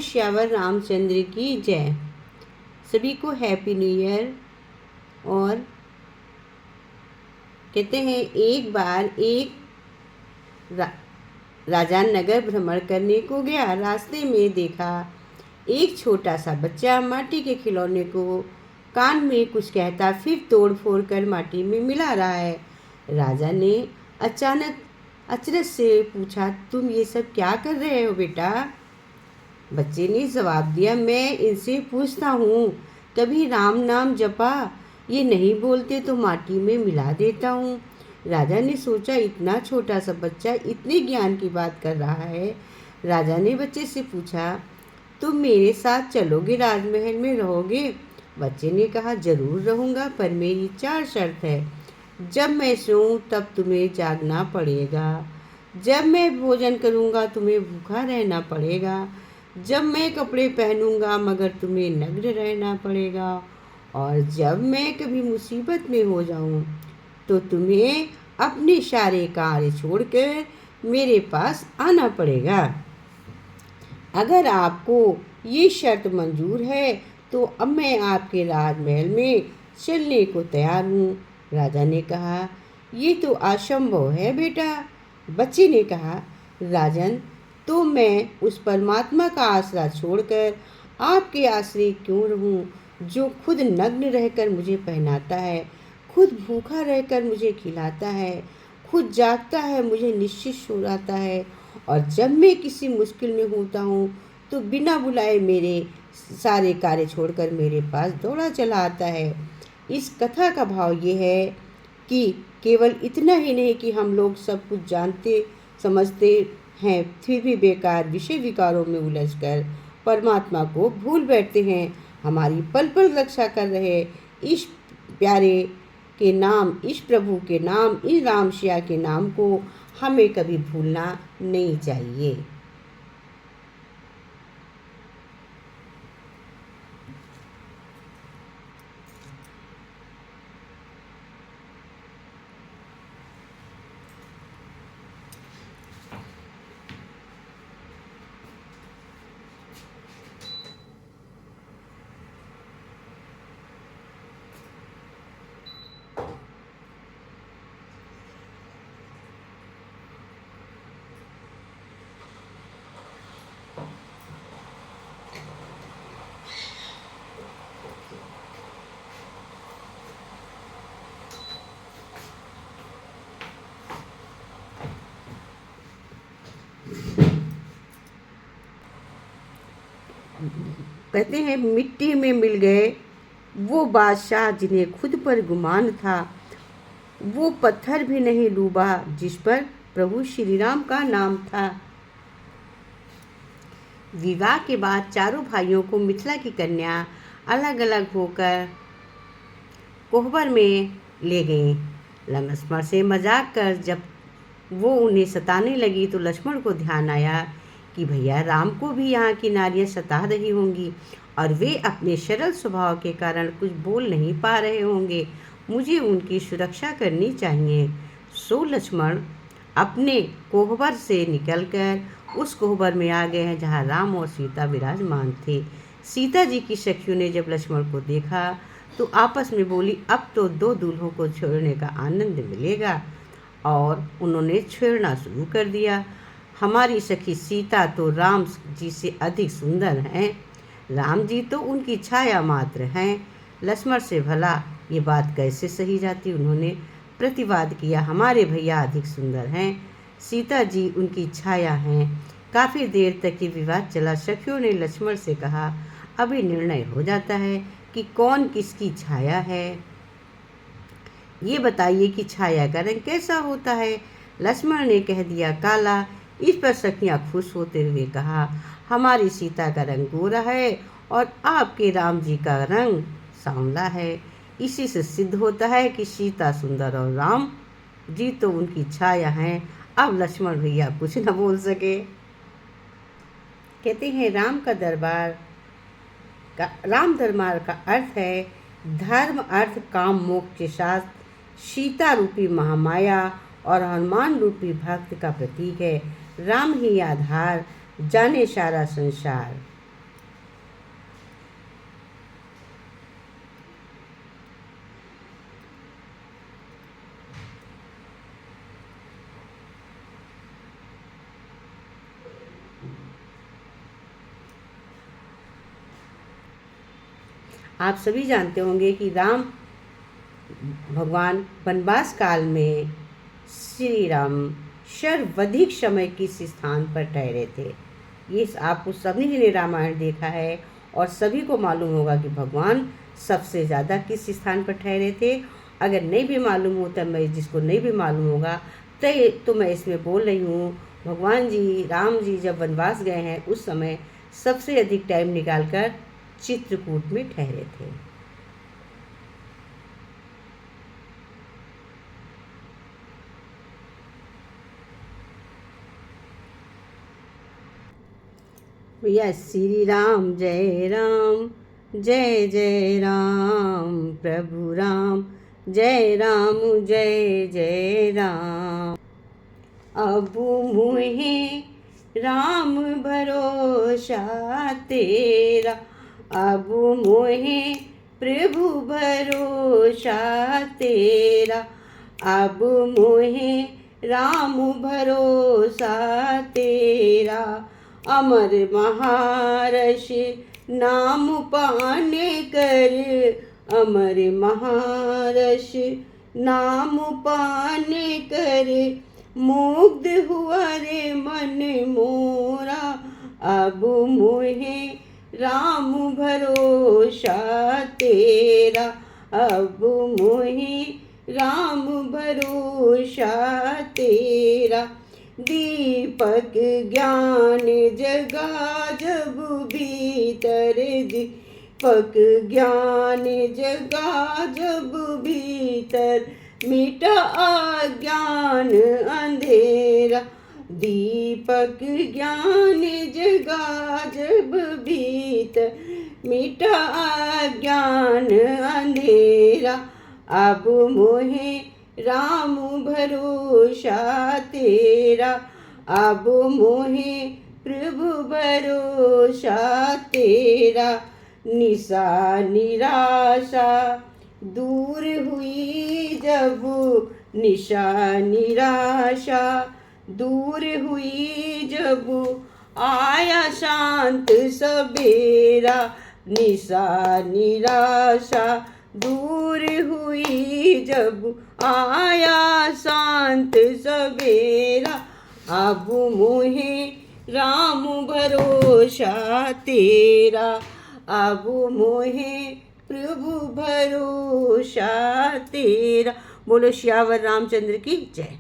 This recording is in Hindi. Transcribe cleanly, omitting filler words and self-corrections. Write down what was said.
श्यावर रामचंद्र की जय। सभी को हैप्पी न्यू ईयर। और कहते हैं एक बार एक राजा नगर भ्रमण करने को गया। रास्ते में देखा एक छोटा सा बच्चा माटी के खिलौने को कान में कुछ कहता फिर तोड़ फोड़ कर माटी में मिला रहा है। राजा ने अचानक अचरज से पूछा, तुम ये सब क्या कर रहे हो बेटा? बच्चे ने जवाब दिया, मैं इनसे पूछता हूँ, कभी राम नाम जपा? ये नहीं बोलते तो माटी में मिला देता हूँ। राजा ने सोचा, इतना छोटा सा बच्चा इतने ज्ञान की बात कर रहा है। राजा ने बच्चे से पूछा, तुम मेरे साथ चलोगे, राजमहल में रहोगे? बच्चे ने कहा, जरूर रहूँगा, पर मेरी 4 शर्त है। जब मैं सोऊं तब तुम्हें जागना पड़ेगा। जब मैं भोजन करूँगा तुम्हें भूखा रहना पड़ेगा। जब मैं कपड़े पहनूंगा मगर तुम्हें नग्न रहना पड़ेगा। और जब मैं कभी मुसीबत में हो जाऊं तो तुम्हें अपने सारे कार्य छोड़कर मेरे पास आना पड़ेगा। अगर आपको ये शर्त मंजूर है तो अब मैं आपके राजमहल में चलने को तैयार हूँ। राजा ने कहा, ये तो असंभव है बेटा। बच्चे ने कहा, राजन, तो मैं उस परमात्मा का आसरा छोड़कर आपके आश्रय क्यों रहूं, जो खुद नग्न रहकर मुझे पहनाता है, खुद भूखा रहकर मुझे खिलाता है, खुद जागता है, मुझे निश्चित सुलाता है, और जब मैं किसी मुश्किल में होता हूँ तो बिना बुलाए मेरे सारे कार्य छोड़कर मेरे पास दौड़ा चला आता है। इस कथा का भाव ये है कि केवल इतना ही नहीं कि हम लोग सब कुछ जानते समझते हैं, फिर भी बेकार विषय विकारों में उलझकर परमात्मा को भूल बैठते हैं। हमारी पल पल रक्षा कर रहे इस प्यारे के नाम, इस प्रभु के नाम, इस राम सिया के नाम को हमें कभी भूलना नहीं चाहिए। कहते हैं, मिट्टी में मिल गए वो बादशाह जिन्हें खुद पर गुमान था, वो पत्थर भी नहीं डूबा जिस पर प्रभु श्री राम का नाम था। विवाह के बाद चारों भाइयों को मिथिला की कन्या अलग अलग होकर कोहबर में ले गईं। लक्ष्मण से मजाक कर जब वो उन्हें सताने लगी तो लक्ष्मण को ध्यान आया कि भैया राम को भी यहाँ की नारियाँ सता रही होंगी और वे अपने सरल स्वभाव के कारण कुछ बोल नहीं पा रहे होंगे। मुझे उनकी सुरक्षा करनी चाहिए। सो लक्ष्मण अपने कोहबर से निकलकर उस कोहबर में आ गए हैं जहाँ राम और सीता विराजमान थे। सीता जी की सखियों ने जब लक्ष्मण को देखा तो आपस में बोली, अब तो 2 दूल्हों को छोड़ने का आनंद मिलेगा, और उन्होंने छेड़ना शुरू कर दिया। हमारी सखी सीता तो राम जी से अधिक सुंदर हैं, राम जी तो उनकी छाया मात्र हैं। लक्ष्मण से भला ये बात कैसे सही जाती? उन्होंने प्रतिवाद किया, हमारे भैया अधिक सुंदर हैं, सीता जी उनकी छाया हैं। काफ़ी देर तक ये विवाद चला। सखियों ने लक्ष्मण से कहा, अभी निर्णय हो जाता है कि कौन किसकी छाया है। ये बताइए कि छाया का रंग कैसा होता है? लक्ष्मण ने कह दिया, काला। इस पर सखियाँ खुश होते हुए कहा, हमारी सीता का रंग गोरा है और आपके राम जी का रंग सांवला है। इसी से सिद्ध होता है कि सीता सुंदर और राम जी तो उनकी छाया हैं। अब लक्ष्मण भैया कुछ न बोल सके। कहते हैं, राम दरबार का अर्थ है धर्म, अर्थ, काम, मोक्ष के साथ सीता रूपी महामाया और हनुमान रूपी भक्त का प्रतीक है। राम ही आधार, जाने सारा संसार। आप सभी जानते होंगे कि राम भगवान वनवास काल में श्री राम सर्वाधिक समय किस स्थान पर ठहरे थे। ये आपको सभी ने रामायण देखा है और सभी को मालूम होगा कि भगवान सबसे ज़्यादा किस स्थान पर ठहरे थे। अगर नहीं भी मालूम होता, मैं जिसको नहीं भी मालूम होगा तो मैं इसमें बोल रही हूँ, भगवान जी राम जी जब वनवास गए हैं उस समय सबसे अधिक टाइम निकालकर चित्रकूट में ठहरे थे। भैया श्री राम जय राम, जय जय राम प्रभु राम, जय राम जय जय राम। अब मुहे राम भरोसा तेरा, अब मोहे प्रभु भरोसा तेरा, अब मोहे राम भरोसा तेरा। अमर महारषि नाम पाने कर, अमर महारषि नाम पाने कर, मुग्ध हुआ रे मन मोरा। अब मोहे राम भरोसा तेरा, अब मोहे राम भरोसा तेरा। दीपक ज्ञान जगा जब भीतर, दीपक ज्ञान जगा जब भीतर, मिटा अज्ञान अंधेरा। दीपक ज्ञान जगा जब भीतर, मिटा अज्ञान अंधेरा। अब मोहे राम भरोसा तेरा, अब मोहे प्रभु भरोसा तेरा। निशा निराशा दूर हुई जब, निशा निराशा दूर हुई जब, आया शांत सवेरा। निशा निराशा दूर हुई जब, आया शांत सवेरा। अब मोहे राम भरोसा तेरा, अब मोहे प्रभु भरोसा तेरा। बोलो श्यावर रामचंद्र की जय।